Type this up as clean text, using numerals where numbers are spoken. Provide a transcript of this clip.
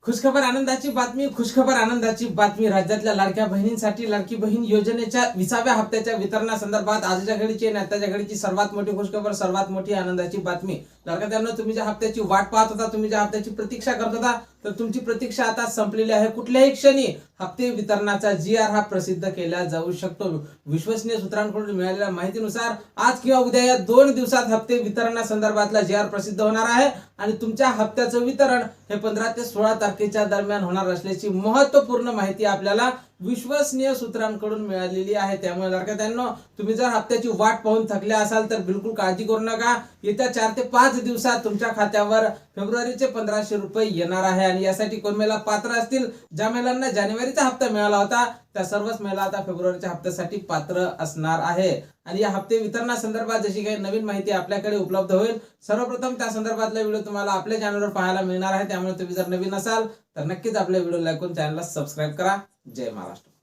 खुशखबर आनंदाची बातमी राज्यातल्या लाडक्या बहिणींसाठी लाडकी बहीण योजनेच्या 20व्या हप्त्याच्या वितरणासंदर्भात आजच्या घडीची आणि आताच्या घडीची सर्वात मोठी खुशखबर, सर्वात मोठी आनंदाची बातमी. लाडक्यांनो, तुम्ही ज्या हप्त्याची वाट पाहत होता, तुम्ही ज्या हप्त्याची प्रतीक्षा करत होता, तर तुमची प्रतीक्षा आता संपलेली आहे. कुठल्याही क्षणी हप्ते वितरणाचा GR हा प्रसिद्ध केला जाऊ शकतो. विश्वसनीय सूत्रांकडून मिळालेल्या माहितीनुसार आज किंवा उद्या या 2 दिवसात हप्ते वितरणासंदर्भातला GR प्रसिद्ध होणार आहे आणि तुमच्या हप्त्याचं वितरण हे 15 ते 16 तारखेच्या दरम्यान होणार असल्याची महत्त्वपूर्ण माहिती आपल्याला विश्वसनीय सूत्रांकडून मिळालेली आहे. त्यामुळे लाडक्यांनो, तुम्ही जर हप्त्याची वाट पाहून थकले असाल तर बिलकुल काळजी करू नका. येत्या 4 ते 5 दिवसात तुमच्या खात्यावर फेब्रुवारीचे 1500 रुपये येणार आहे आणि यासाठी कोण महिला पात्र असतील, ज्या महिलांना जानेवारीचा हप्ता मिळाला होता त्या सर्वच महिला आता फेब्रुवारीच्या हप्त्यासाठी पात्र असणार आहे. आणि या हप्ते वितरणासंदर्भात जशी काही नवीन माहिती आपल्याकडे उपलब्ध होईल, सर्वप्रथम त्या संदर्भातला व्हिडिओ तुम्हाला आपल्या चॅनलवर पाहायला मिळणार आहे. त्यामुळे तुम्ही जर नवीन असाल तर नक्कीच आपल्या व्हिडिओ लाईक करून चॅनलला सबस्क्राईब करा. जय महाराष्ट्र.